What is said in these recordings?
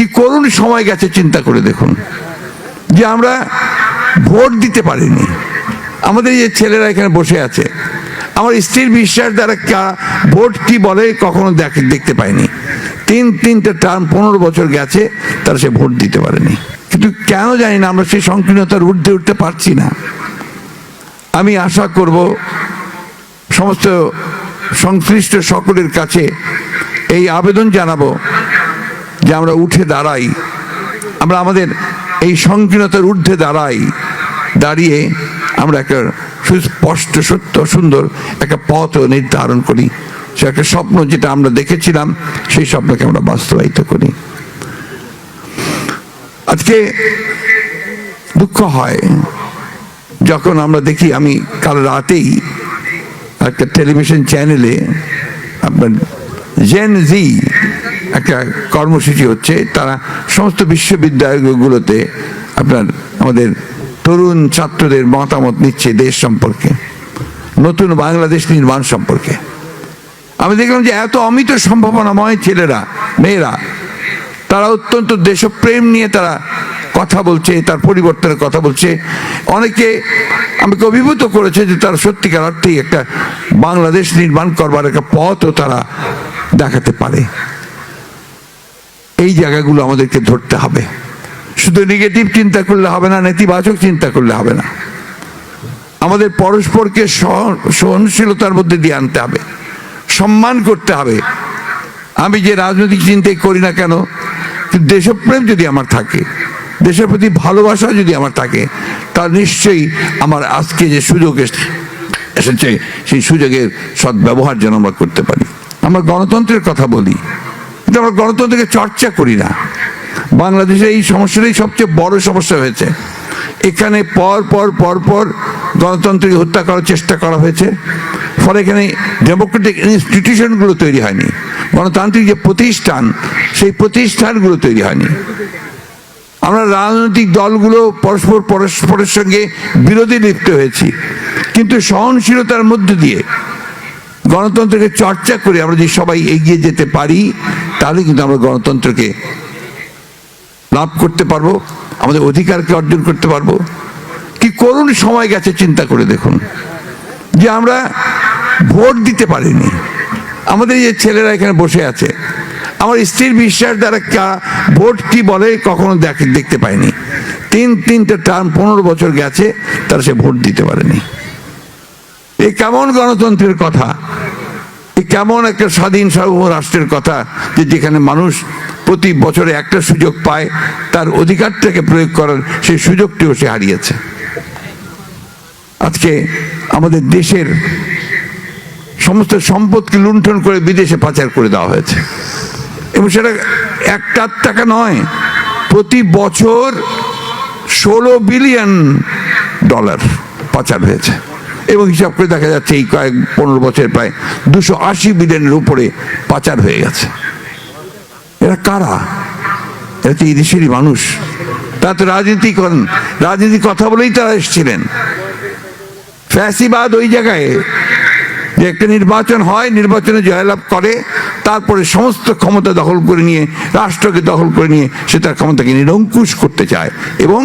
কি করুণ সময় গেছে চিন্তা করে দেখুন, যে আমরা ভোট দিতে পারিনি। আমাদের যে ছেলেরা এখানে বসে আছে, আমার স্ত্রীর বিশ্বাস দ্বারা ভোট কি বলে কখনো দেখতে পাইনি। তিনটা টার্ম 15 বছর গেছে, তারা সে ভোট দিতে পারেনি। কিন্তু কেন জানি না আমরা সেই সংকীর্ণতার ঊর্ধ্বে উঠতে পারছি না। আমি আশা করব সমস্ত সংশ্লিষ্ট সকলের কাছে এই আবেদন জানাবো যে আমরা উঠে দাঁড়াই, আমরা আমাদের এই সংকীর্ণতার ঊর্ধ্বে দাঁড়িয়ে আমরা একটা সুস্পষ্ট সত্য সুন্দর একটা পথ নির্ধারণ করি। সে একটা স্বপ্ন যেটা আমরা দেখেছিলাম, সেই স্বপ্নকে আমরা বাস্তবায়িত করি। আজকে দুঃখ হয় যখন আমরা দেখি, আমি কাল রাতেই একটা টেলিভিশন চ্যানেলে আপনার জেন জি একটা কর্মসূচি হচ্ছে, তারা সমস্ত বিশ্ববিদ্যালয়গুলোতে আপনার আমাদের তরুণ ছাত্রদের মতামত নিচ্ছে দেশ সম্পর্কে, নতুন বাংলাদেশ নির্মাণ সম্পর্কে। আমি দেখলাম যে এত অমিত সম্ভাবনাময় ছেলেরা মেয়েরা, তারা অত্যন্ত দেশপ্রেম নিয়ে তারা কথা বলছে, তার পরিবর্তনের কথা বলছে। অনেকে আমাকে অভিভূত করেছে যে তারা সত্যিকার অর্থেই একটা বাংলাদেশ নির্মাণ করবার একটা পথও তারা দেখাতে পারে। এই জায়গাগুলো আমাদেরকে ধরতে হবে। শুধু নেগেটিভ চিন্তা করলে হবে না, নেতিবাচক চিন্তা করলে হবে না। আমাদের পরস্পরকে সহনশীলতার মধ্যে দিয়ে আনতে হবে, সম্মান করতে হবে। আমি যে রাজনৈতিক চিন্তাই করি না কেন, দেশপ্রেম যদি আমার থাকে, দেশের প্রতি ভালোবাসা যদি আমার থাকে, তার নিশ্চয়ই আমার আজকে যে সুযোগ এসেছে সেই সুযোগের সদ্ব্যবহার যেন আমরা করতে পারি। আমরা গণতন্ত্রের কথা বলি, কিন্তু আমরা গণতন্ত্রকে চর্চা করি না। বাংলাদেশে এই সমস্যাটাই সবচেয়ে বড় সমস্যা হয়েছে। এখানে পর পর গণতন্ত্রকে হত্যা করার চেষ্টা করা হয়েছে, ফলে এখানে ডেমোক্রেটিক ইনস্টিটিউশনগুলো তৈরি হয়নি। গণতান্ত্রিক যে প্রতিষ্ঠান, সেই প্রতিষ্ঠানগুলো তৈরি হয়নি। আমরা রাজনৈতিক দলগুলো পরস্পরের সঙ্গে বিরোধী লিপ্ত হয়েছি, কিন্তু সহনশীলতার মধ্য দিয়ে গণতন্ত্রকে চর্চা করে আমরা যদি সবাই এগিয়ে যেতে পারি, তাহলে কিন্তু আমরা গণতন্ত্রকে লাভ করতে পারবো, আমাদের অধিকারকে অর্জন করতে পারবো। কি করুণ সময় গেছে চিন্তা করে দেখুন, যে আমরা ভোট দিতে পারিনি। আমাদের যে ছেলেরা এখানে বসে আছে, আমার স্ত্রীর বিশ্বাস দ্বারা ভোট কি বলে কখনো দেখতে পাইনি। তিনটা টার্ম 15 বছর গেছে, তারা সে ভোট দিতে পারেনি। এই কেমন গণতন্ত্রের কথা, এই কেমন একটা স্বাধীন সার্বভৌম রাষ্ট্রের কথা, যে যেখানে মানুষ প্রতি বছরে একটা সুযোগ পায় তার অধিকারটাকে প্রয়োগ করার, সেই সুযোগটিও সে হারিয়েছে। আজকে আমাদের দেশের সমস্ত সম্পদকে লুণ্ঠন করে বিদেশে পাচার করে দেওয়া হয়েছে, এবং সেটা একটা টাকা নয়, প্রতি বছর $16 বিলিয়ন পাচার হয়েছে। এবং হিসাব করে দেখা যাচ্ছে এই 15 বছর প্রায় $280 বিলিয়নের উপরে পাচার হয়ে গেছে। এরা কারা? এরা তো এই দেশেরই মানুষ। তারা তো রাজনীতি করেন, রাজনীতির কথা বলেই তারা এসেছিলেন। ফ্যাসিবাদ ওই জায়গায় যে একটা নির্বাচন হয়, নির্বাচনে জয়লাভ করে, তারপরে সমস্ত ক্ষমতা দখল করে নিয়ে, রাষ্ট্রকে দখল করে নিয়ে সে তার ক্ষমতাকে নিরঙ্কুশ করতে চায়, এবং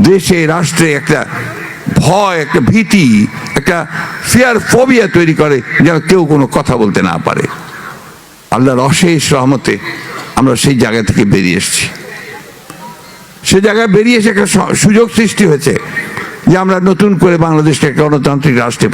দেশে রাষ্ট্রে একটা ভয়, একটা ভীতি, একটা ফিয়ার ফোবিয়া তৈরি করে, যেন কেউ কোনো কথা বলতে না পারে। আল্লাহর অশেষ রহমতে আমরা সেই জায়গা থেকে বেরিয়ে এসেছি। সে জায়গায় বেরিয়ে এসে একটা সুযোগ সৃষ্টি হয়েছে যে আমরা নতুন করে বাংলাদেশকে গণতান্ত্রিক রাষ্ট্রে